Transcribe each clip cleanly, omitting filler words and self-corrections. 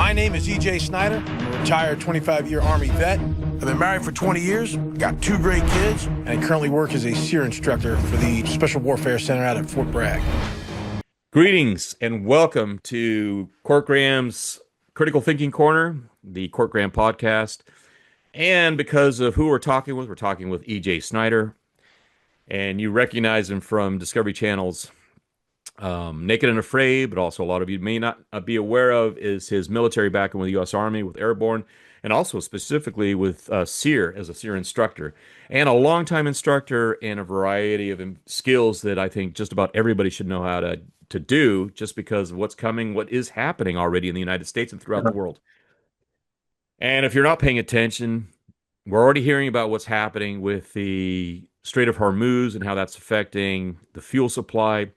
My name is Snyder. I'm a retired 25-year Army vet. I've been married for 20 years, got 2 great kids, and I currently work as a SEER instructor for the Special Warfare Center out at Fort Bragg. Greetings and welcome to Cork Graham's Critical Thinking Corner, the Cork Graham podcast. And because of who we're talking with Snyder. And you recognize him from Discovery Channel's Naked and Afraid, but also a lot of you may not be aware of is his military background with the US Army, with Airborne, and also specifically with SEER as a SEER instructor, and a longtime instructor in a variety of skills that I think just about everybody should know how to do, just because of what's coming, what is happening already in the United States and throughout the world. And if you're not paying attention, we're already hearing about what's happening with the Strait of Hormuz and how that's affecting the fuel supply.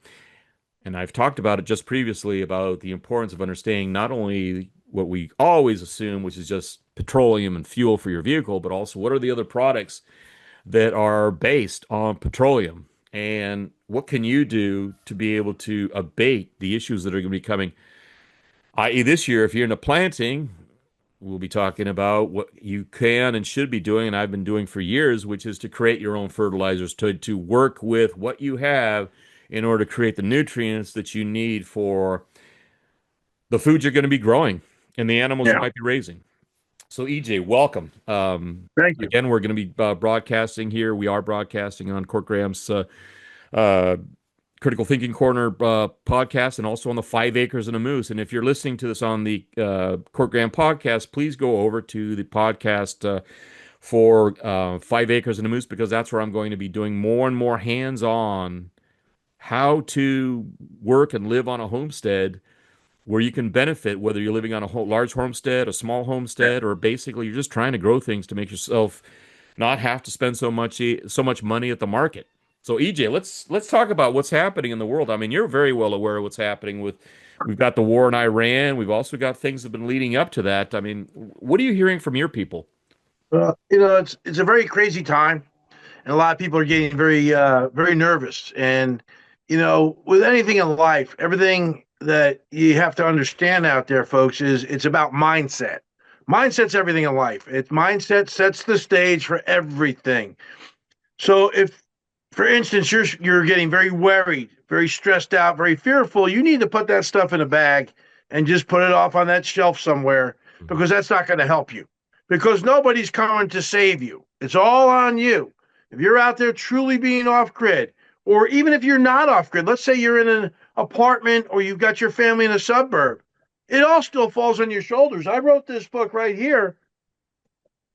And I've talked about it just previously about the importance of understanding not only what we always assume, which is just petroleum and fuel for your vehicle, but also what are the other products that are based on petroleum, and what can you do to be able to abate the issues that are going to be coming, i.e. this year. If you're into planting, we'll be talking about what you can and should be doing, and I've been doing for years, which is to create your own fertilizers, to work with what you have in order to create the nutrients that you need for the foods you're going to be growing and the animals you might be raising. So, EJ, welcome. Thank you. Again, we're going to be broadcasting here. We are broadcasting on Cork Graham's Critical Thinking Corner podcast, and also on the 5 Acres and a Moose. And if you're listening to this on the Cork Graham podcast, please go over to the podcast for 5 Acres and a Moose, because that's where I'm going to be doing more and more hands-on how to work and live on a homestead where you can benefit, whether you're living on a large homestead, a small homestead, or basically you're just trying to grow things to make yourself not have to spend so much money at the market. So, EJ, let's talk about what's happening in the world. I mean, you're very well aware of what's happening we've got the war in Iran. We've also got things that have been leading up to that. I mean, what are you hearing from your people? It's a very crazy time, and a lot of people are getting very, very nervous. And, with anything in life, everything that you have to understand out there, folks, is it's about mindset. Mindset's everything in life. Mindset sets the stage for everything. So if, for instance, you're getting very worried, very stressed out, very fearful, you need to put that stuff in a bag and just put it off on that shelf somewhere, because that's not going to help you, because nobody's coming to save you. It's all on you. If you're out there truly being off grid, or even if you're not off grid, let's say you're in an apartment or you've got your family in a suburb, it all still falls on your shoulders. I wrote this book right here,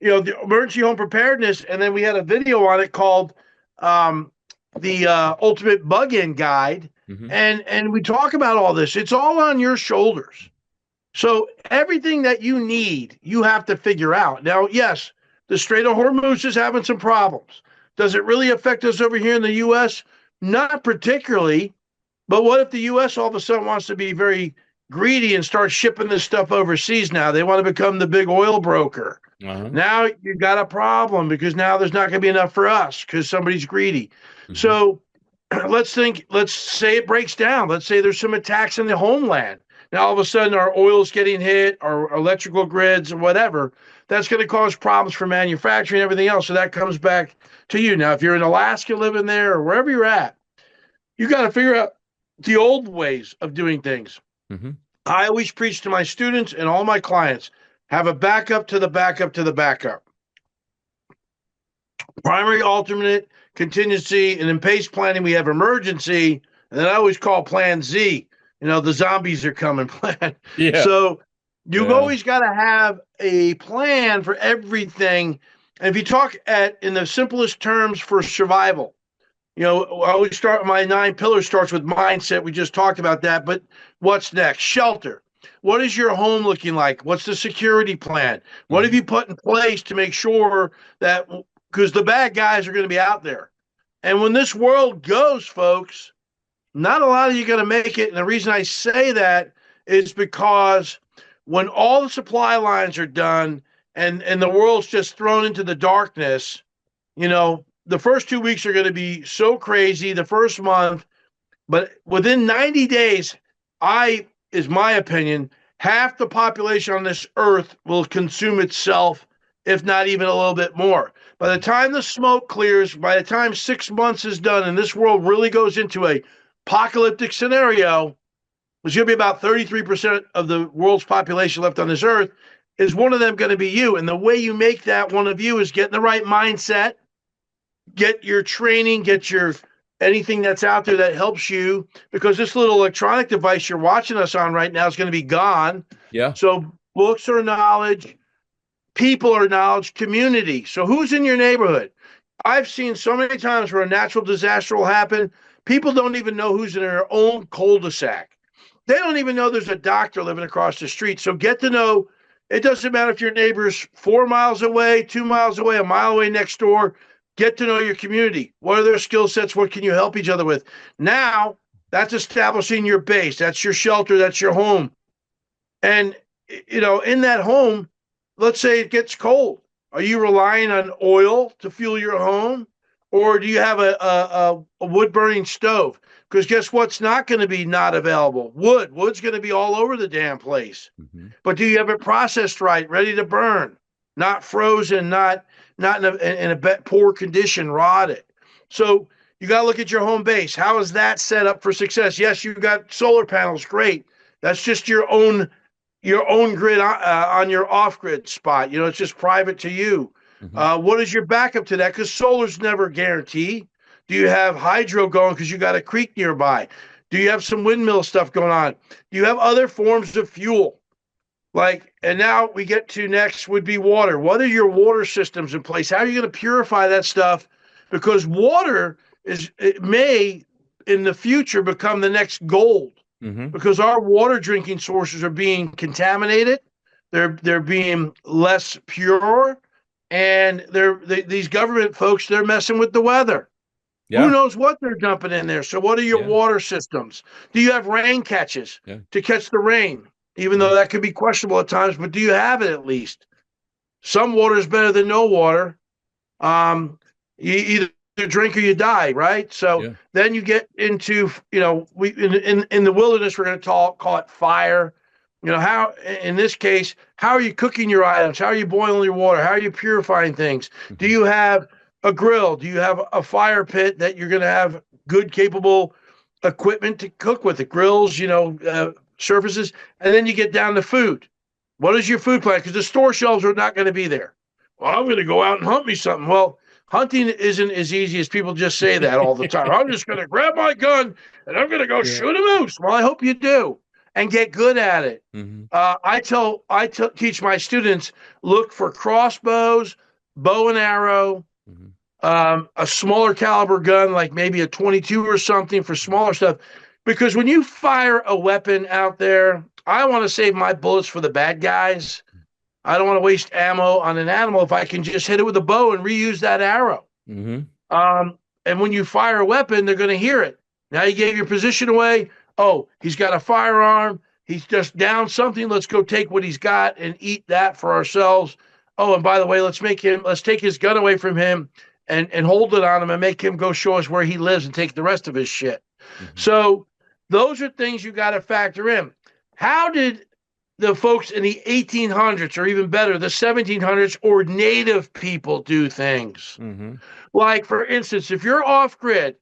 the Emergency Home Preparedness, and then we had a video on it called the Ultimate Bug-In Guide, and we talk about all this. It's all on your shoulders. So everything that you need, you have to figure out. Now, yes, the Strait of Hormuz is having some problems. Does it really affect us over here in the U.S.? Not particularly. But what if the U.S. all of a sudden wants to be very greedy and start shipping this stuff overseas now? They want to become the big oil broker. Now you've got a problem, because now there's not going to be enough for us because somebody's greedy. So let's say it breaks down. Let's say there's some attacks in the homeland. Now all of a sudden our oil's getting hit, our electrical grids or whatever. That's going to cause problems for manufacturing and everything else. So that comes back to you. Now, if you're in Alaska living there or wherever you're at, you got to figure out the old ways of doing things. I always preach to my students and all my clients, have a backup to the backup to the backup. Primary, alternate, contingency, and in PACE planning, we have emergency. And then I always call plan Z, the zombies are coming plan. So you've always got to have a plan for everything. And if you talk in the simplest terms for survival, I always start, my 9 pillars starts with mindset. We just talked about that. But what's next? Shelter. What is your home looking like? What's the security plan? What have you put in place to make sure that, because the bad guys are going to be out there. And when this world goes, folks, not a lot of you are going to make it. And the reason I say that is because when all the supply lines are done and the world's just thrown into the darkness, the first 2 weeks are going to be so crazy, the first month, but within 90 days, is my opinion, half the population on this earth will consume itself, if not even a little bit more. By the time the smoke clears, by the time 6 months is done and this world really goes into a apocalyptic scenario, there's going to be about 33% of the world's population left on this earth. Is one of them going to be you? And the way you make that one of you is get in the right mindset, get your training, get your anything that's out there that helps you, because this little electronic device you're watching us on right now is going to be gone. Yeah. So books are knowledge, people are knowledge, community. So who's in your neighborhood? I've seen so many times where a natural disaster will happen. People don't even know who's in their own cul-de-sac. They don't even know there's a doctor living across the street. So get to know. It doesn't matter if your neighbor's 4 miles away, 2 miles away, a mile away next door. Get to know your community. What are their skill sets? What can you help each other with? Now, that's establishing your base. That's your shelter. That's your home. And, in that home, let's say it gets cold. Are you relying on oil to fuel your home? Or do you have a wood-burning stove? Because guess what's not going to be not available? Wood. Wood's going to be all over the damn place. Mm-hmm. But do you have it processed right, ready to burn, not frozen, not in a poor condition, rotted? So you got to look at your home base. How is that set up for success? Yes, you've got solar panels. Great. That's just your own grid on your off-grid spot. It's just private to you. Mm-hmm. What is your backup to that? Because solar's never guaranteed. Do you have hydro going because you got a creek nearby? Do you have some windmill stuff going on? Do you have other forms of fuel? And now we get to next would be water. What are your water systems in place? How are you going to purify that stuff? Because water it may in the future become the next gold. Mm-hmm. Because our water drinking sources are being contaminated. They're being less pure, and these government folks, they're messing with the weather. Yeah. Who knows what they're dumping in there? So what are your water systems? Do you have rain catches to catch the rain? Even though that could be questionable at times, but do you have it at least? Some water is better than no water. You either drink or you die, right? So then you get into, we in the wilderness, we're going to call it fire. How, in this case, how are you cooking your items? How are you boiling your water? How are you purifying things? Mm-hmm. Do you have a grill? Do you have a fire pit that you're going to have good, capable equipment to cook with? The grills, surfaces, and then you get down to food. What is your food plan? Because the store shelves are not going to be there. Well, I'm going to go out and hunt me something. Well, hunting isn't as easy as people just say that all the time. I'm just going to grab my gun and I'm going to go shoot a moose. Well, I hope you do and get good at it. Mm-hmm. I teach my students, look for crossbows, bow and arrow, a smaller caliber gun, like maybe a 22 or something for smaller stuff. Because when you fire a weapon out there, I want to save my bullets for the bad guys. I don't want to waste ammo on an animal if I can just hit it with a bow and reuse that arrow. Mm-hmm. And when you fire a weapon, they're going to hear it. Now you gave your position away. Oh, he's got a firearm. He's just down something. Let's go take what he's got and eat that for ourselves. Oh, and by the way, let's take his gun away from him and hold it on him and make him go show us where he lives and take the rest of his shit. Mm-hmm. So those are things you got to factor in. How did the folks in the 1800s, or even better, the 1700s, or native people do things? Mm-hmm. Like, for instance, if you're off-grid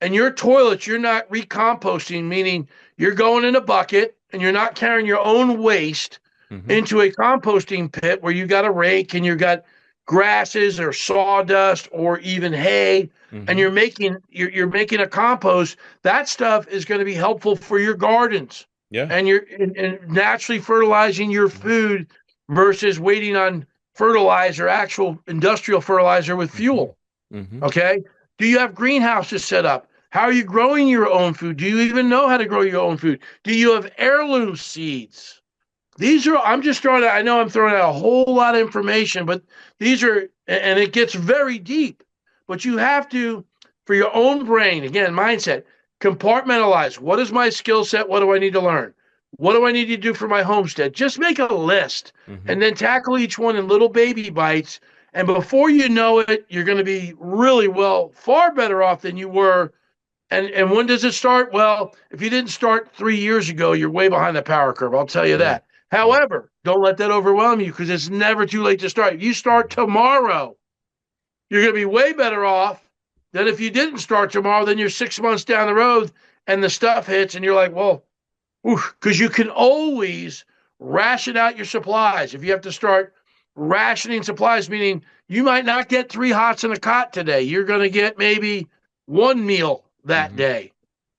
and your toilets, you're not recomposting, meaning you're going in a bucket and you're not carrying your own waste into a composting pit where you got a rake and you got grasses or sawdust or even hay, and you're making a compost. That stuff is going to be helpful for your gardens. Yeah. And you're naturally fertilizing your food versus waiting on fertilizer, actual industrial fertilizer with fuel. Mm-hmm. Okay. Do you have greenhouses set up? How are you growing your own food? Do you even know how to grow your own food? Do you have heirloom seeds? I'm just throwing out, I know I'm throwing out a whole lot of information, but these are, and it gets very deep, but you have to, for your own brain, again, mindset, compartmentalize. What is my skill set? What do I need to learn? What do I need to do for my homestead? Just make a list and then tackle each one in little baby bites. And before you know it, you're going to be really far better off than you were. And when does it start? Well, if you didn't start 3 years ago, you're way behind the power curve. I'll tell you that. However, don't let that overwhelm you because it's never too late to start. If you start tomorrow, you're going to be way better off than if you didn't start tomorrow. Then you're 6 months down the road and the stuff hits and you're like, well, because you can always ration out your supplies. If you have to start rationing supplies, meaning you might not get 3 hots in a cot today. You're going to get maybe one meal that day.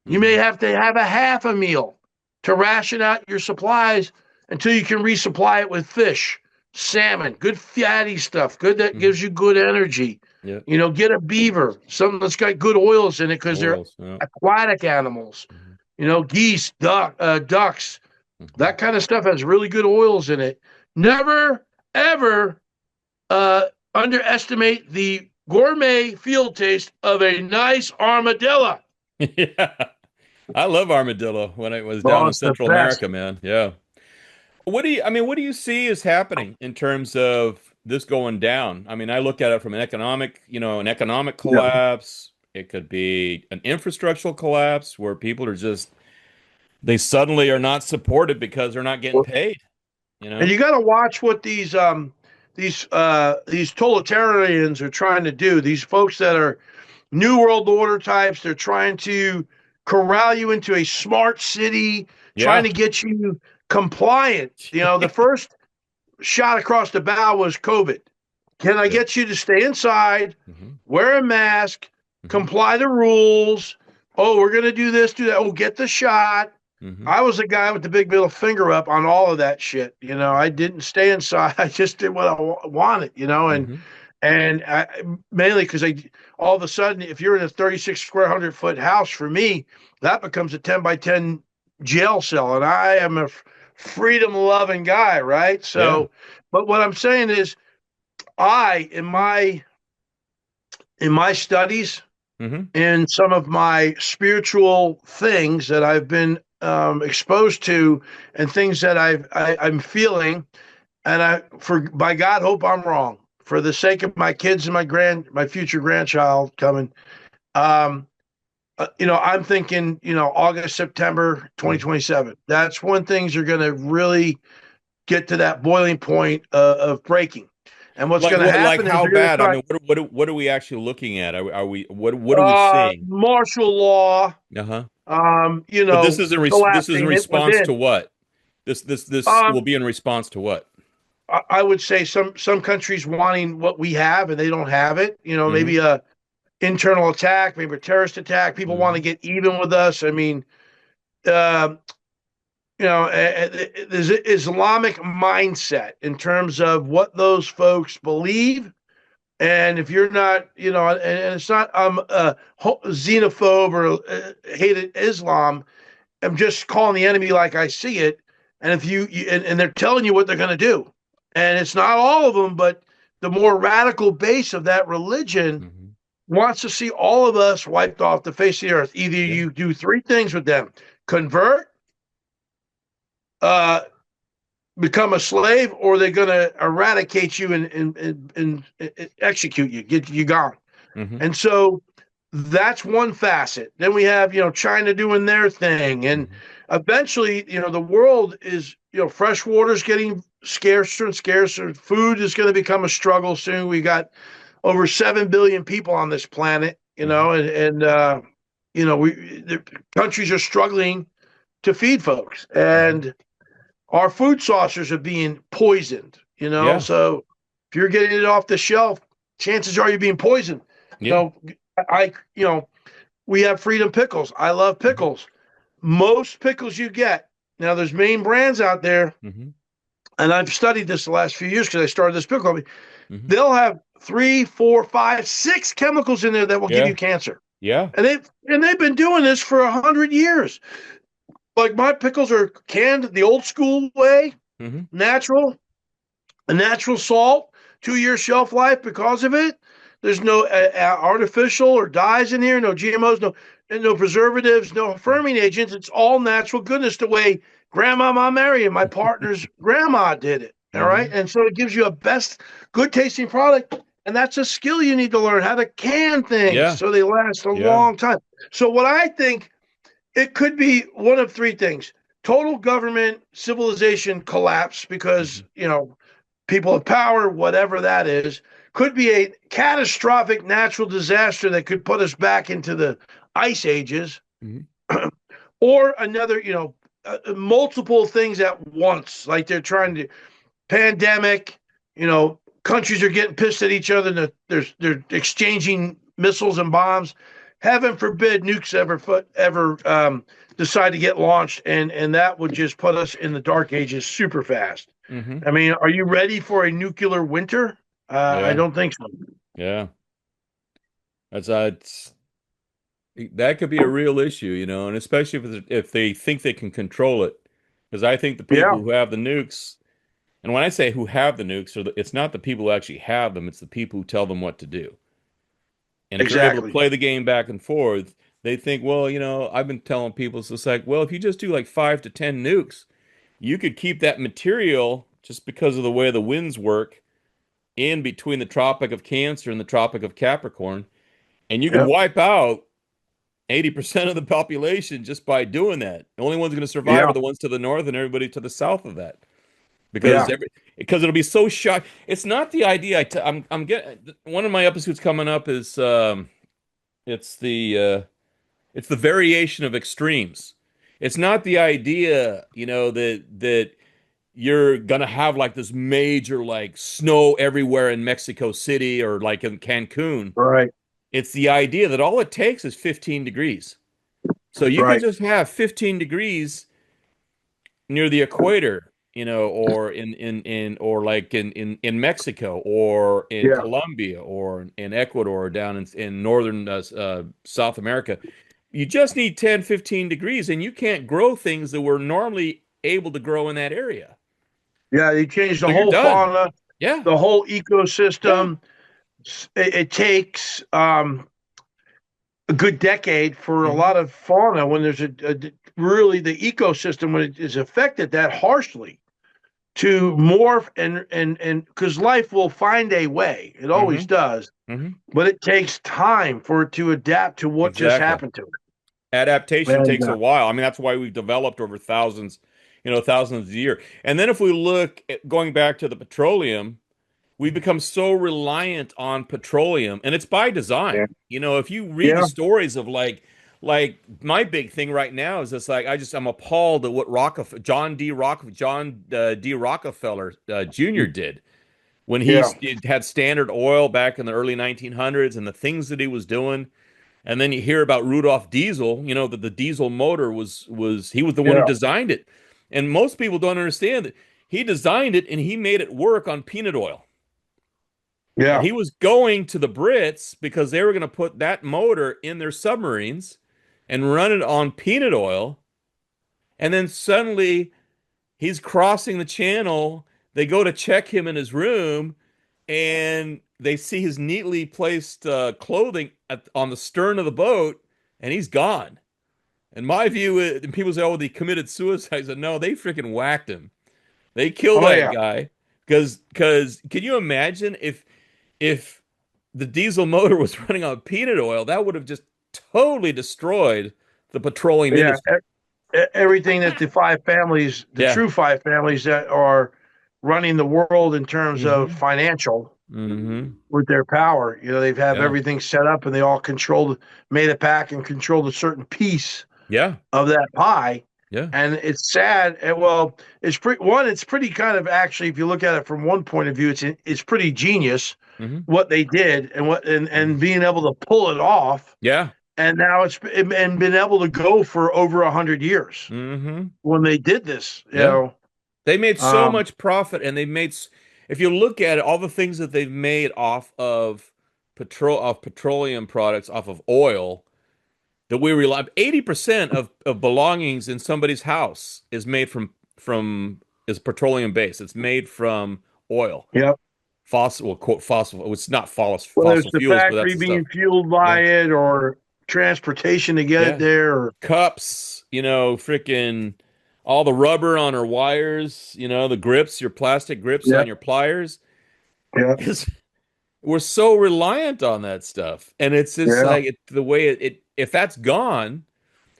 You may have to have a half a meal to ration out your supplies until you can resupply it with fish, salmon, good fatty stuff, good that gives you good energy. Yep. You know, get a beaver, something that's got good oils in it because they're aquatic animals. You know, geese, ducks, that kind of stuff has really good oils in it. Never, ever underestimate the gourmet field taste of a nice armadillo. Yeah. I love armadillo when I was down in Central America, man. Yeah. What do you see is happening in terms of this going down? I mean, I look at it from an economic collapse. It could be an infrastructural collapse where people are just, they suddenly are not supported because they're not getting paid, you know? And you got to watch what these totalitarians are trying to do. These folks that are New World Order types, they're trying to corral you into a smart city, trying to get you compliant. You know, the first shot across the bow was COVID. Can I get you to stay inside, wear a mask, comply the rules? Oh, we're going to do this, do that. Oh, get the shot. I was the guy with the big middle finger up on all of that shit. You know, I didn't stay inside. I just did what I wanted, you know, and mainly because all of a sudden, if you're in a 36 square 100-foot house, for me, that becomes a 10 by 10 jail cell. And I am a freedom loving guy. Right. So, but what I'm saying is in my studies, in some of my spiritual things that I've been exposed to and things that I'm feeling, and by God, hope I'm wrong for the sake of my kids and my future grandchild coming. You know, I'm thinking, you know, August, September 2027. That's when things are going to really get to that boiling point of breaking. And what's going to happen is how bad? I mean, what are we actually looking at? What are we seeing? Martial law. You know, but this is in response to what? This will be in response to what? I would say some countries wanting what we have and they don't have it. You know, maybe a internal attack, maybe a terrorist attack. People want to get even with us. I mean, you know, there's an Islamic mindset in terms of what those folks believe. And if you're not, you know, and it's not xenophobe or hated Islam, I'm just calling the enemy like I see it. And if and they're telling you what they're going to do, and it's not all of them, but the more radical base of that religion wants to see all of us wiped off the face of the earth. Either you do 3 things with them: convert, become a slave, or they're going to eradicate you and execute you, get you gone. And so that's one facet. Then we have, you know, China doing their thing. And eventually, you know, the world is, you know, fresh water is getting scarcer and scarcer. Food is going to become a struggle soon. We got over 7 billion people on this planet, you know, and you know, the countries are struggling to feed folks. And our food saucers are being poisoned, you know. So if you're getting it off the shelf, chances are you're being poisoned. So you know, we have Freedom Pickles. I love pickles. Most pickles you get, now there's main brands out there, and I've studied this the last few years because I started this pickle company. They'll have 3, 4, 5, 6 chemicals in there that will give you cancer. And they've been doing this for 100 years. Like my pickles are canned the old school way, natural, a natural salt, 2-year shelf life because of it. There's no artificial or dyes in here, no GMOs, no preservatives, no fermenting agents. It's all natural goodness the way Grandma Mary and my partner's grandma did it. All right. And so it gives you a good tasting product. And that's a skill you need to learn, how to can things so they last a long time. So what I think, it could be one of 3 things: total government civilization collapse because, people of power, whatever that is, could be a catastrophic natural disaster that could put us back into the ice ages, or another, multiple things at once, like they're trying to pandemic, countries are getting pissed at each other and they're exchanging missiles and bombs. Heaven forbid nukes ever decide to get launched, and that would just put us in the dark ages super fast. I mean, are you ready for a nuclear winter? I don't think so. Yeah. That's that could be a real issue, and especially if they think they can control it. Because I think the people who have the nukes, and when I say who have the nukes, it's not the people who actually have them, it's the people who tell them what to do. And if they're able to play the game back and forth, they think, well, I've been telling people, it's like, well, if you just do like 5 to 10 nukes, you could keep that material, just because of the way the winds work, in between the Tropic of Cancer and the Tropic of Capricorn, and you could wipe out 80% of the population just by doing that. The only ones going to survive are the ones to the north and everybody to the south of that. Because it'll be so shock. It's not the idea. I'm getting one of my episodes coming up is it's the variation of extremes. It's not the idea, that you're gonna have like this major like snow everywhere in Mexico City or like in Cancun. Right. It's the idea that all it takes is 15 degrees. So you can just have 15 degrees near the equator, or or like in Mexico or in Colombia or in Ecuador or down in northern South America. You just need 10, 15 degrees and you can't grow things that were normally able to grow in that area. Yeah, they changed the whole fauna, the whole ecosystem. It takes a good decade for a lot of fauna, when there's really the ecosystem, when it is affected that harshly, to morph and because life will find a way. It always does. But it takes time for it to adapt to what just happened to it. Adaptation takes a while. I mean, that's why we've developed over thousands of years. And then if we look at going back to the petroleum, we've become so reliant on petroleum, and it's by design. If you read the stories of like my big thing right now is it's like I'm appalled at what John D. Rockefeller Jr. did when he had Standard Oil back in the early 1900s and the things that he was doing. And then you hear about Rudolf Diesel, that the diesel motor was he was the one who designed it. And most people don't understand that he designed it and he made it work on peanut oil. Yeah. And he was going to the Brits because they were going to put that motor in their submarines and run it on peanut oil. And then suddenly he's crossing the channel. They go to check him in his room and they see his neatly placed clothing on the stern of the boat, and he's gone. And my view is, and people say, oh, he committed suicide. I said, no, they freaking whacked him. They killed that guy. Because can you imagine if the diesel motor was running on peanut oil, that would have just totally destroyed the petroleum industry. Everything that the five families, true five families that are running the world in terms of financial, with their power, they've have everything set up and they all made a pack and controlled a certain piece of that pie. Yeah. And it's sad. Well, it's pretty kind of, actually, if you look at it from one point of view, it's pretty genius what they did and being able to pull it off. Yeah. And now it's been able to go for over 100 years when they did this. You know, they made so much profit, and if you look at it, all the things that they've made off of petroleum products, off of oil, that we rely 80% of belongings in somebody's house is made is petroleum based. It's made from oil. Yep. Fossil, quote fossil. It's not fossil fuels. The factory being fueled by it, or transportation to get it there. Or cups, freaking all the rubber on our wires. The grips, your plastic grips on your pliers. Yeah. We're so reliant on that stuff, and it's just like the way it. If that's gone,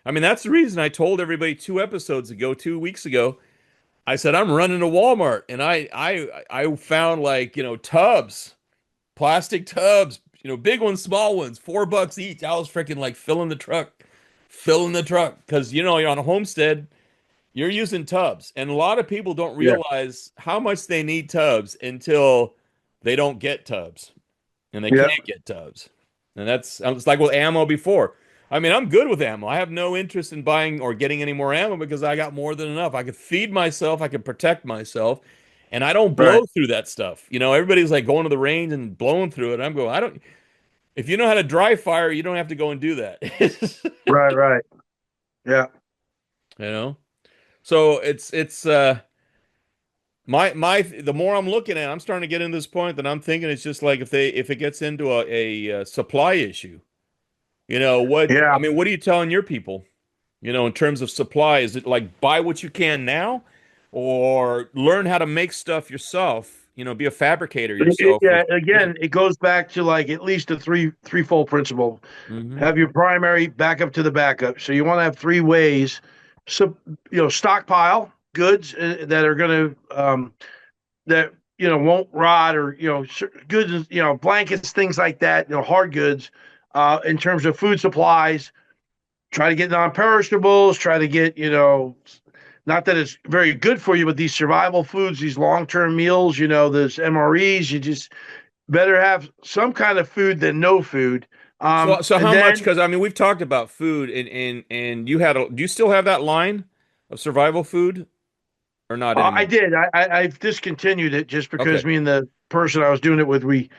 I mean, that's the reason I told everybody 2 weeks ago. I said I'm running to Walmart, and I found, like, tubs, plastic tubs, big ones, small ones, $4 each. I was freaking like filling the truck, because you're on a homestead, you're using tubs, and a lot of people don't Yeah. realize how much they need tubs until they don't get tubs, and they Yeah. can't get tubs. And it's like with ammo before. I mean, I'm good with ammo. I have no interest in buying or getting any more ammo because I got more than enough. I could feed myself, I could protect myself, and I don't Right. blow through that stuff. Everybody's like going to the range and blowing through it. I'm going, I don't, if you know how to dry fire, you don't have to go and do that. Right. Right. Yeah. You know? So it's the more I'm looking at, I'm starting to get into this point that I'm thinking it's just like, if it gets into a supply issue, Yeah. what are you telling your people, in terms of supply? Is it like buy what you can now, or learn how to make stuff yourself, be a fabricator yourself? Yeah. Yeah. Again, it goes back to like at least a threefold principle. Hmm. Have your primary backup to the backup. So you want to have three ways. So stockpile goods that are going to that won't rot, or goods, blankets, things like that. Hard goods. In terms of food supplies, try to get non-perishables. Try to get not that it's very good for you, but these survival foods, these long-term meals. Those MREs. You just better have some kind of food than no food. So And how much? then Because I mean, we've talked about food, and do you still have that line of survival food, or not I anymore? did. I've discontinued it just because Okay. me and the person I was doing it with, we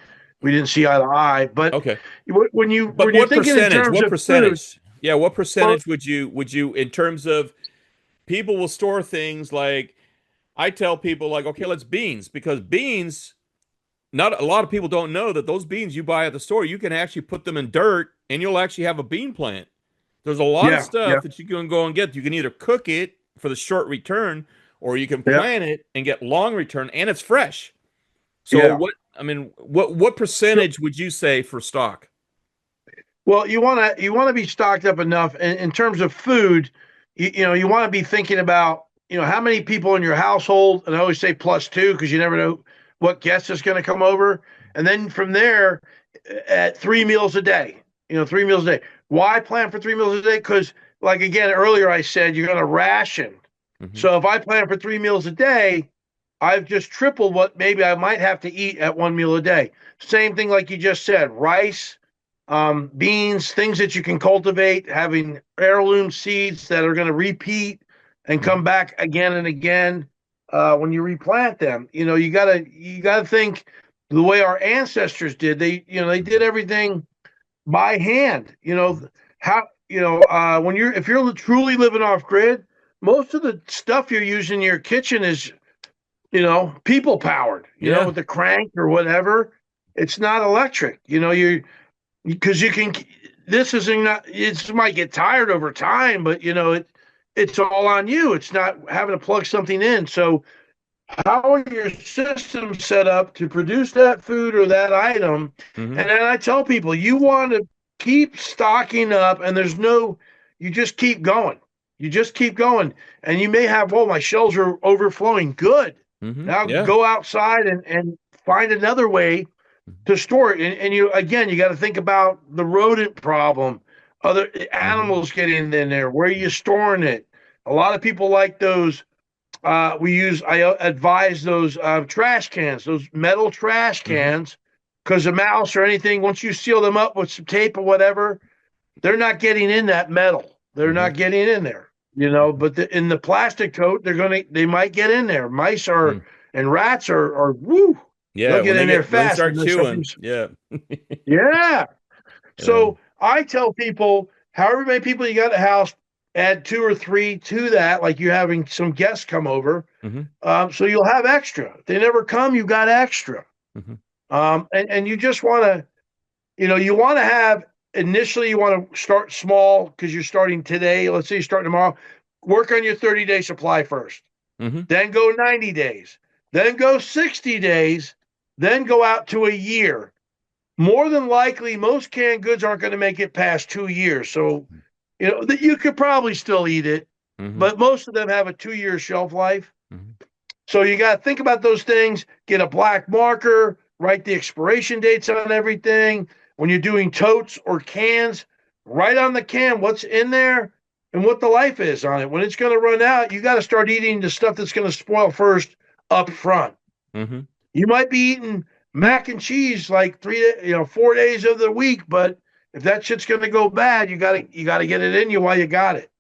didn't see eye to eye. But Okay. when you But when you're what thinking in percentage? terms What of food, percentage? Yeah, what well, percentage would you in terms of people will store things like, I tell people, like, okay, let's beans, because beans, not a lot of people don't know that those beans you buy at the store, you can actually put them in dirt and you'll actually have a bean plant. There's a lot of yeah, yeah, stuff that you can go and get. You can either cook it for the short return, or you can yeah, plant it and get long return, and it's fresh. So yeah. what So, percentage would you say for stock? well, you want to be stocked up enough in terms of food. You want to be thinking about how many people in your household, and I always say plus two because you never know what guest is going to come over, and then from there, at 3 meals a day. 3 meals a day. Why plan for 3 meals a day? Because, like again earlier, I said you're going to ration. Hmm. So if I plan for 3 meals a day, I've just tripled what maybe I might have to eat at one meal a day. Same thing like you just said, rice, beans, things that you can cultivate, having heirloom seeds that are going to repeat and Hmm. come back again and again when you replant them. You gotta think the way our ancestors did. They did everything by hand. How when if you're truly living off grid, most of the stuff you're using in your kitchen is people powered. Yeah. With the crank or whatever. It's not electric. You because you can. This isn't not. It might get tired over time, but it's all on you. It's not having to plug something in. So how are your systems set up to produce that food or that item? Hmm. And then I tell people, you want to keep stocking up, and you just keep going. You just keep going. And you may have, well, my shelves are overflowing. Good. Hmm. Now Yeah. go outside and find another way to store it. And you got to think about the rodent problem, other Hmm. animals getting in there. Where are you storing it? A lot of people like those I advise those trash cans, those metal trash Hmm. cans, because a mouse or anything, once you seal them up with some tape or whatever, they're not getting in that metal. They're Hmm. not getting in there, but in the plastic coat, they might get in there. Mice are Hmm. and rats are woo, they'll Yeah, get in there when they fast. start And there's some, chewing. Yeah. yeah. Yeah. So I tell people, however many people you got in the house, add two or three to that, like you're having some guests come over. Hmm. So you'll have extra. If they never come, you got extra. Hmm. And you just want to, you want to have initially, you want to start small because you're starting today. Let's say you start tomorrow. Work on your 30-day supply first, Hmm. then go 90 days, then go 60 days, then go out to a year. More than likely, most canned goods aren't going to make it past 2 years. So that you could probably still eat it, Mm-hmm. but most of them have a 2-year shelf life. Mm-hmm. So you got to think about those things, get a black marker, write the expiration dates on everything. When you're doing totes or cans, write on the can what's in there and what the life is on it. When it's going to run out, you got to start eating the stuff that's going to spoil first up front. Mm-hmm. You might be eating mac and cheese like 4 days of the week, but if that shit's going to go bad, you got to get it in you while you got it.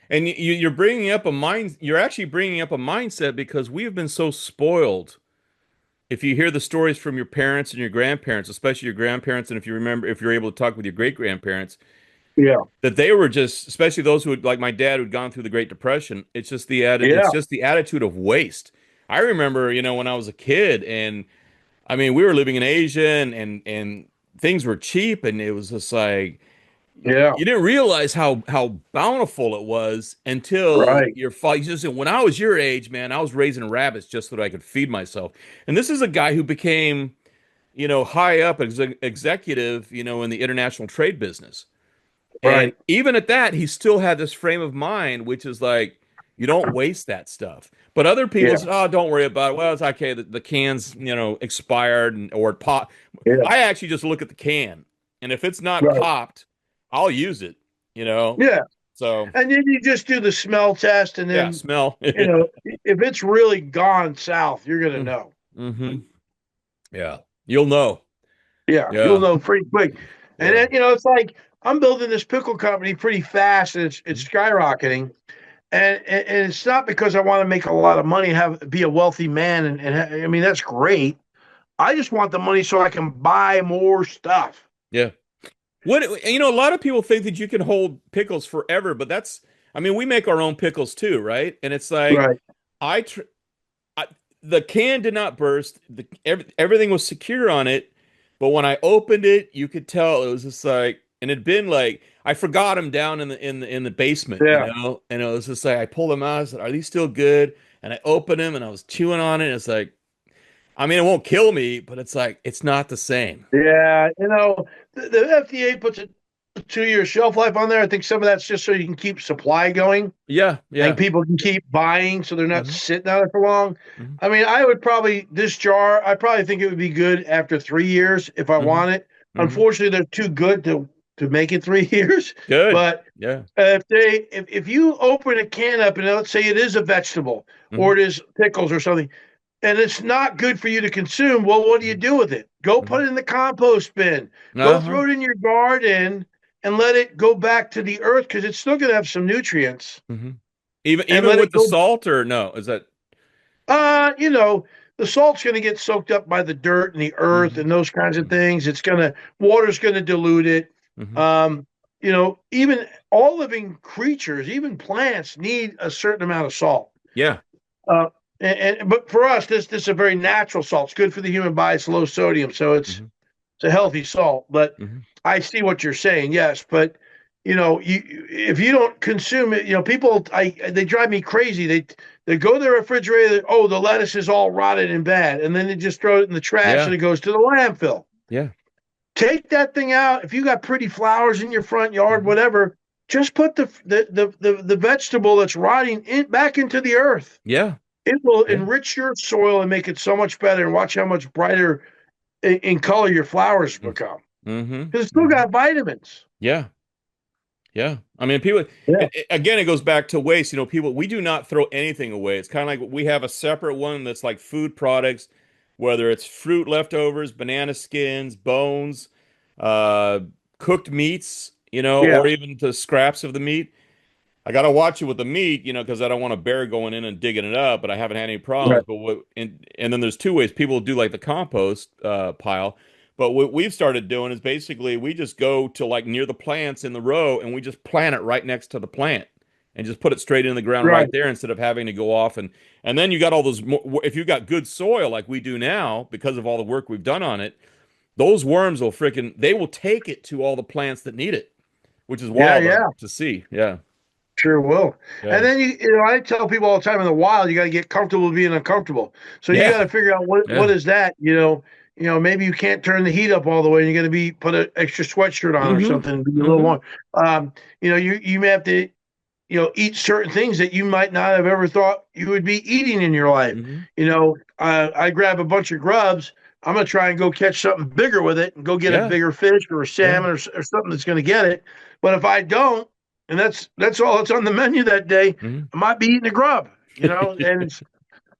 And you're bringing up a mind. You're actually bringing up a mindset because we have been so spoiled. If you hear the stories from your parents and your grandparents, especially your grandparents, and if you remember, if you're able to talk with your great grandparents, Yeah. that they were just, especially those who had, like my dad, who'd gone through the Great Depression. It's Yeah. just the attitude of waste. I remember, when I was a kid, and I mean, we were living in Asia, and things were cheap, and it was just like Yeah. you didn't realize how bountiful it was until Right. your father. Just when I was your age, man, I was raising rabbits just so that I could feed myself. And this is a guy who became, high up executive, in the international trade business. And Right. even at that, he still had this frame of mind, which is like, you don't waste that stuff. But other people Yeah. say, oh, don't worry about it. Well, it's okay. The can's, expired or it pop. Yeah. I actually just look at the can. And if it's not Right. popped, I'll use it, you know? Yeah. So, And then you just do the smell test, and yeah, then smell. if it's really gone south, you're gonna know. Mm-hmm. Yeah. You'll know. Yeah, you'll Yeah. know pretty quick. And Yeah. then it's like I'm building this pickle company pretty fast, and it's skyrocketing. And it's not because I want to make a lot of money, be a wealthy man, I mean that's great. I just want the money so I can buy more stuff. Yeah. A lot of people think that you can hold pickles forever, but I mean, we make our own pickles too, right? And it's like, Right. I, tr I the can did not burst. Everything was secure on it, but when I opened it, you could tell it was just like, and it'd been like I forgot them down in the basement, Yeah. and it was just like I pulled them out. I said, "Are these still good?" And I opened them, and I was chewing on it. And it's like, I mean, it won't kill me, but it's like it's not the same. Yeah. The FDA puts a 2-year shelf life on there. I think some of that's just so you can keep supply going. Yeah, And yeah. people can keep buying so they're not Hmm. sitting on it for long. Hmm. I mean, I probably think it would be good after 3 years if I Hmm. want it. Hmm. Unfortunately, they're too good to make it 3 years. Good. But Yeah. if you open a can up and let's say it is a vegetable or Hmm. it is pickles or something, and it's not good for you to consume, well, what do you do with it? Go Hmm. put it in the compost bin. Go Uh-huh. throw it in your garden and let it go back to the earth because it's still going to have some nutrients. Hmm. Even And even let with it the go. salt, or no? Is that? Uh, you know, the salt's going to get soaked up by the dirt and the earth Hmm. and those kinds of Hmm. things. Water's going to dilute it. Hmm. Um, even all living creatures, even plants, need a certain amount of salt. Yeah. Uh, but for us, this is a very natural salt. It's good for the human body. It's low sodium, so Hmm. it's a healthy salt. But Hmm. I see what you're saying, yes. But if you don't consume it, they drive me crazy. They go to the refrigerator. Oh, the lettuce is all rotted and bad, and then they just throw it in the trash Yeah. and it goes to the landfill. Yeah. Take that thing out. If you got pretty flowers in your front yard, Hmm. whatever, just put the vegetable that's rotting back into the earth. Yeah. It will Yeah. enrich your soil and make it so much better. And watch how much brighter in color your flowers become Mm-hmm. because it's still Hmm. got vitamins. Yeah. Yeah. I mean, people, Yeah. again, it goes back to waste. People, we do not throw anything away. It's kind of like we have a separate one that's like food products, whether it's fruit leftovers, banana skins, bones, uh, cooked meats, Yeah. or even the scraps of the meat. I got to watch it with the meat, because I don't want a bear going in and digging it up, but I haven't had any Right. problems. And then there's two ways people do like the compost pile. But what we've started doing is basically we just go to like near the plants in the row and we just plant it right next to the plant and just put it straight in the ground Right. right there instead of having to go off and then you got all those if you've got good soil like we do now because of all the work we've done on it, those worms they will take it to all the plants that need it, which is Yeah. wild Yeah. to see. Yeah. Sure will. And Yeah. then I tell people all the time in the wild, you got to get comfortable being uncomfortable. So you got Yeah. to figure out what Yeah. is that. maybe you can't turn the heat up all the way, and you're going to put an extra sweatshirt on or something, be a little warm. You may have to, eat certain things that you might not have ever thought you would be eating in your life. I grab a bunch of grubs. I'm going to try and go catch something bigger with it and go get a bigger fish or a salmon or something that's going to get it. But if I don't, and that's all that's on the menu that day, I might be eating a grub, and it's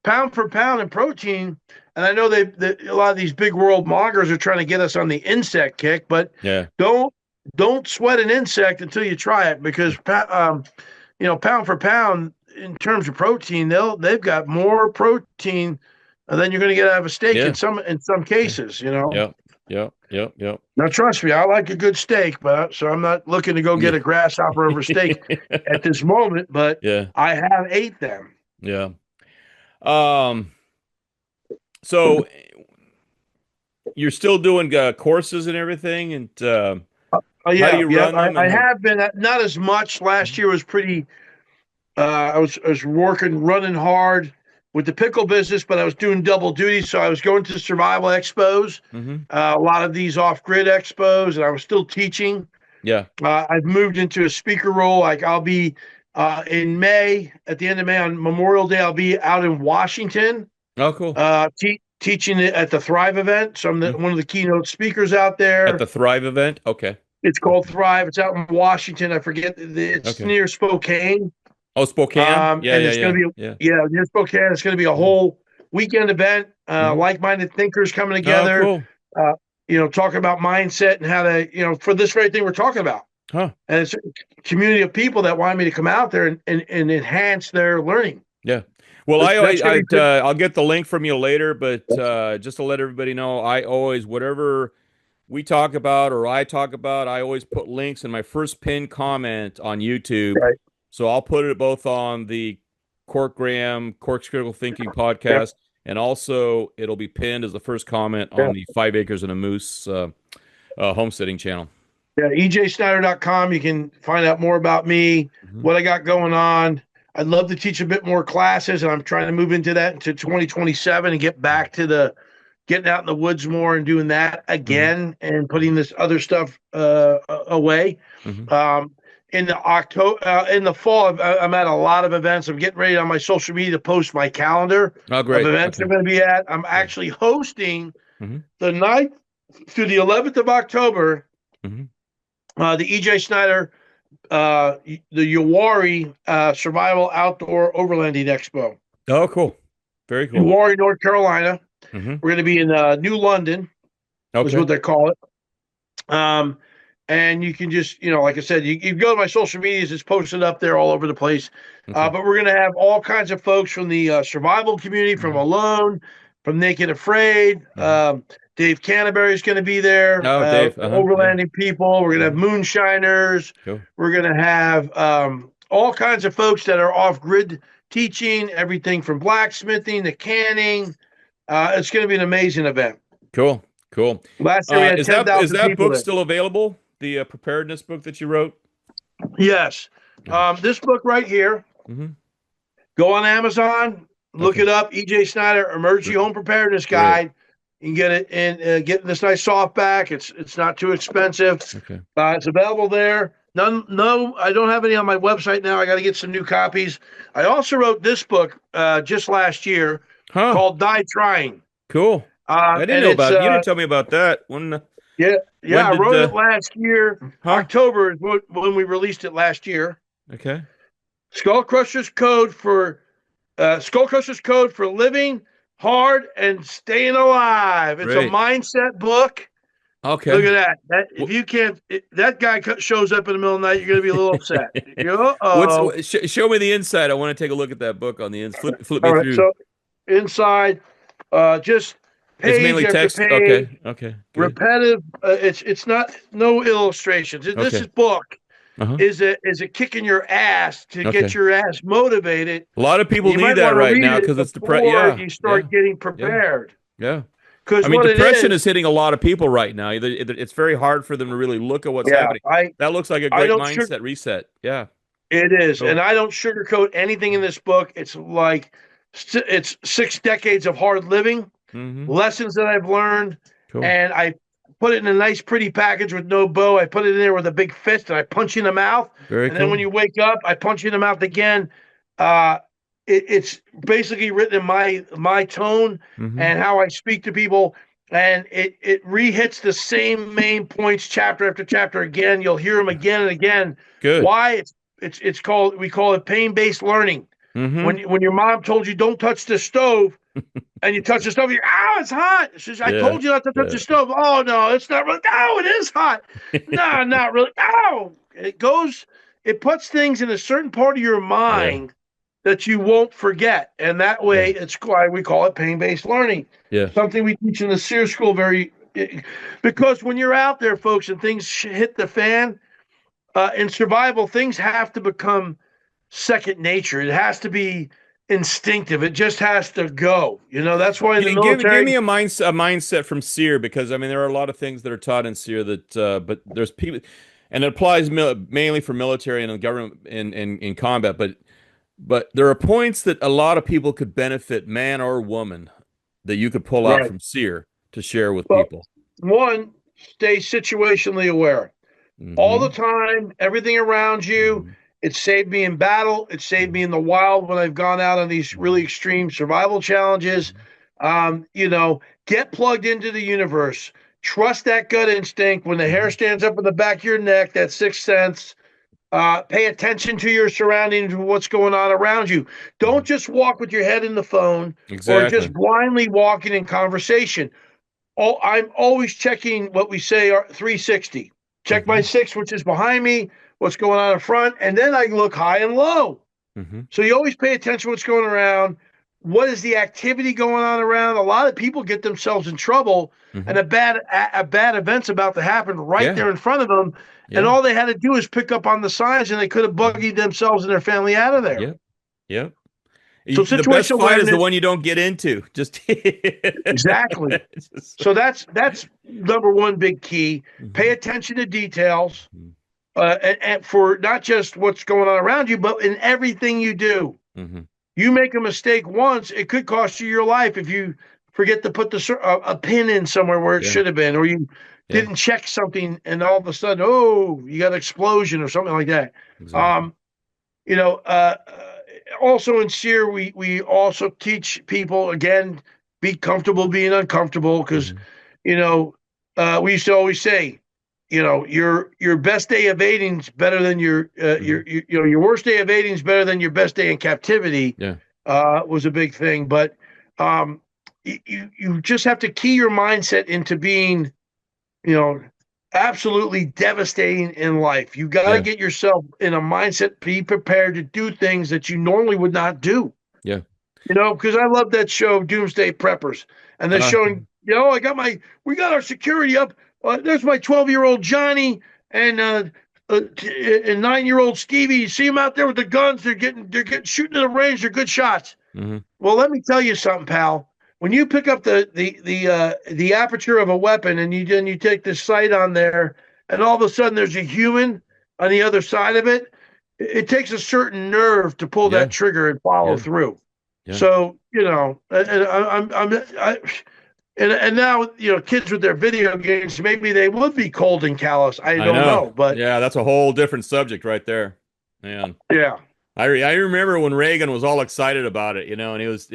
pound for pound in protein. And I know a lot of these big world moggers are trying to get us on the insect kick, but don't sweat an insect until you try it, because pound for pound in terms of protein, they've got more protein than you're going to get out of a steak in some cases. Yep. Now, trust me, I like a good steak, so I'm not looking to go get a grasshopper over steak at this moment. But I have ate them. Yeah. So you're still doing courses and everything, and how do you run them? I have been, not as much. Last year was pretty. I was running hard with the pickle business, but I was doing double duty. So I was going to survival expos, a lot of these off-grid expos, and I was still teaching. Yeah. I've moved into a speaker role. Like, I'll be in May, at the end of May, on Memorial Day, I'll be out in Washington. Oh, cool. Teaching it at the Thrive event. So I'm one of the keynote speakers out there. At the Thrive event? Okay. It's called Thrive. It's out in Washington. I forget. It's near Spokane. Oh, Spokane? Near Spokane. It's going to be a whole weekend event. Like-minded thinkers coming together. Oh, cool. Talking about mindset and how to, for this very thing we're talking about. Huh. And it's a community of people that want me to come out there and enhance their learning. Yeah. Well, I'll get the link from you later, but just to let everybody know, I always, whatever we talk about or I talk about, I always put links in my first pinned comment on YouTube. Right. So I'll put it both on the Cork Graham, Cork's Critical Thinking podcast, and also it'll be pinned as the first comment on the 5 Acres and a Moose homesteading channel. Yeah, ejsnyder.com. You can find out more about me, what I got going on. I'd love to teach a bit more classes, and I'm trying to move into 2027 and get back to getting out in the woods more and doing that again and putting this other stuff away. In the fall, I'm at a lot of events. I'm getting ready on my social media to post my calendar of events I'm going to be at. I'm actually hosting the 9th through the 11th of October, the EJ Snyder, the Uwharrie Survival Outdoor Overlanding Expo. Oh, cool. Very cool. Uwharrie, North Carolina. We're going to be in New London, is what they call it. And you can just, like I said, you go to my social medias, it's posted up there all over the place. But we're going to have all kinds of folks from the survival community, from Alone, from Naked Afraid. Dave Canterbury is going to be there. Dave. Overlanding people. We're going to have moonshiners. Cool. We're going to have all kinds of folks that are off-grid teaching, everything from blacksmithing to canning. It's going to be an amazing event. Cool. Last year we had 10,000 Is that people book still available? The preparedness book that you wrote? Yes. This book right here. Go on Amazon, look it up. EJ Snyder Emergency Home Preparedness Guide. You can get it and get this nice softback. It's not too expensive. It's available there. No, I don't have any on my website now. I got to get some new copies. I also wrote this book just last year called Die Trying. Cool. I didn't know about it. You didn't tell me about that. I wrote it last year. October is when we released it last year. Okay. Skull Crusher's Code for living hard and staying alive. It's a mindset book. Okay. Look at that. If you can't, that guy shows up in the middle of the night, you're going to be a little upset. Show me the inside. I want to take a look at that book on the inside. Flip me through. So inside, just page it's mainly after text. page, Okay. Good. Repetitive. It's not no illustrations. This book is a kick in your ass to get your ass motivated. A lot of people need that right now because it's depressing. You start getting prepared. Yeah. I mean, depression is hitting a lot of people right now. It's very hard for them to really look at what's happening. That looks like a great mindset reset. Yeah. It is. And I don't sugarcoat anything in this book. It's like it's 6 decades of hard living. lessons that I've learned, Cool. and I put it in a nice, pretty package with no bow. I put it in there with a big fist, and I punch you in the mouth. Very and cool. then when you wake up, I punch you in the mouth again. It's basically written in my tone and how I speak to people, and it re-hits the same main points chapter after chapter again. You'll hear them again and again. Good. Why? It's called, we call it pain-based learning. When your mom told you don't touch the stove, and you touch the stove, you're, oh, it's hot. She says, I told you not to touch the stove. Oh no, it's not really. No, it is hot. No, not really. Oh, it puts things in a certain part of your mind that you won't forget. And that way, it's why we call it pain-based learning. Yeah. Something we teach in the SEER school because when you're out there, folks, and things hit the fan, in survival, things have to become second nature. It has to be instinctive. It just has to go. That's why in the military. Give me a mindset from SEER, because I mean there are a lot of things that are taught in SEER that, but there's people, and it applies mainly for military and government in combat. But there are points that a lot of people could benefit, man or woman, that you could pull out from SEER to share with people. One, stay situationally aware all the time. Everything around you. It saved me in battle. It saved me in the wild when I've gone out on these really extreme survival challenges. Get plugged into the universe. Trust that gut instinct. When the hair stands up in the back of your neck, that sixth sense. Pay attention to your surroundings and what's going on around you. Don't just walk with your head in the phone or just blindly walking in conversation. I'm always checking what we say 360. Check my six, which is behind me, what's going on in front, and then I look high and low. So you always pay attention to what's going around. What is the activity going on around? A lot of people get themselves in trouble, and a bad event's about to happen right there in front of them, and all they had to do is pick up on the signs, and they could have buggied themselves and their family out of there. Yep. So the best fight is the one you don't get into. Just exactly. So that's number one big key. Pay attention to details. And for not just what's going on around you, but in everything you do. You make a mistake once, it could cost you your life if you forget to put a pin in somewhere where it should have been, or you didn't check something, and all of a sudden, you got an explosion or something like that. Also in SEER, we also teach people, again, be comfortable being uncomfortable, because we used to always say, your best day of evading is better than your worst day of evading is better than your best day in captivity. Was a big thing. But you just have to key your mindset into being, absolutely devastating in life. You got to get yourself in a mindset, be prepared to do things that you normally would not do. Because I love that show, Doomsday Preppers, and they're showing, we got our security up. There's my 12-year-old Johnny and 9-year-old Stevie. You see them out there with the guns. They're getting shooting in the range. They're good shots. Well, let me tell you something, pal. When you pick up the aperture of a weapon and you take the sight on there, and all of a sudden there's a human on the other side of it, it takes a certain nerve to pull that trigger and follow through. So and now, kids with their video games, maybe they would be cold and callous. I don't know. But that's a whole different subject right there, man. Yeah. I remember when Reagan was all excited about it, and he was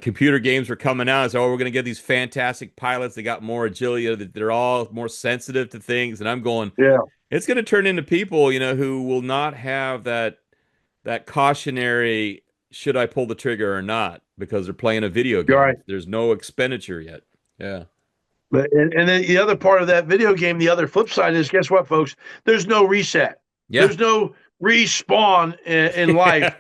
computer games were coming out. So we're going to get these fantastic pilots. They got more agility. They're all more sensitive to things. And I'm going, it's going to turn into people, who will not have that cautionary, should I pull the trigger or not? Because they're playing a video game. Right. There's no expenditure yet. Yeah. But and then the other part of that video game, the other flip side is, guess what, folks? There's no reset. There's no respawn in life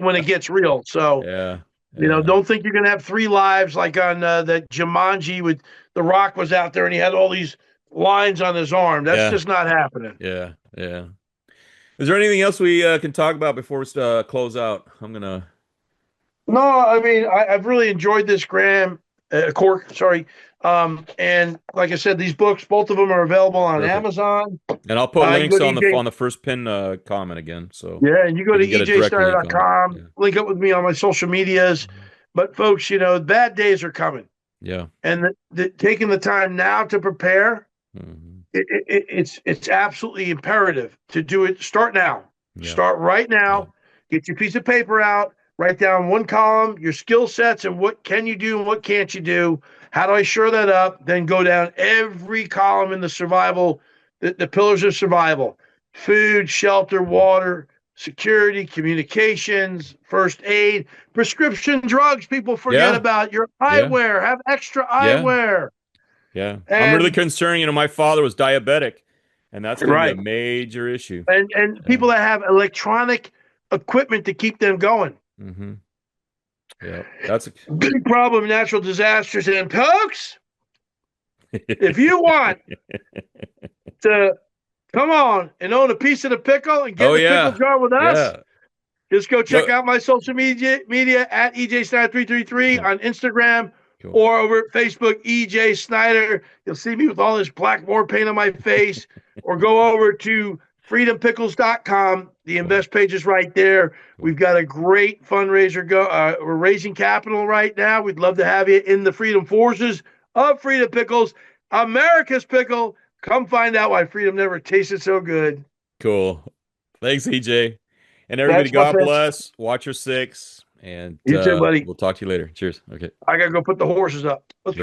when it gets real. So don't think you're gonna have 3 lives like on that Jumanji with The Rock was out there and he had all these lines on his arm. That's just not happening. Yeah. Is there anything else we can talk about before we close out? No, I mean, I've really enjoyed this, Graham, Cork, sorry. And like I said, these books, both of them are available on Amazon. And I'll put links on the first pin comment again. So and you go to ejsnyder.com, link up with me on my social medias. But folks, bad days are coming. Yeah. And taking the time now to prepare, Mm-hmm. it's absolutely imperative to do it. Start now. Yeah. Start right now. Get your piece of paper out. Write down one column, your skill sets, and what can you do and what can't you do. How do I shore that up? Then go down every column in the survival, the pillars of survival: food, shelter, water, security, communications, first aid, prescription drugs. People forget Yeah. about your Yeah. eyewear. Have extra Yeah. eyewear. Yeah. I'm really And concerned. My father was diabetic, and that's going to be a right. major issue. And people that have electronic equipment to keep them going. Mm-hmm. Yeah. That's a Big problem, natural disasters. And folks, if you want to come on and own a piece of the pickle and get in the pickle jar with us, just go check out my social media at EJ Snyder 333 on Instagram or over at Facebook, EJ Snyder. You'll see me with all this black war paint on my face, or go over to freedompickles.com. The invest page is right there. We've got a great fundraiser we're raising capital right now. We'd love to have you in the freedom forces of Freedom Pickles, America's pickle. Come find out why freedom never tasted so good. Cool. Thanks, EJ. And everybody, God bless. Watch your six. And you too, buddy. We'll talk to you later. Cheers. Okay. I got to go put the horses up. Let's go.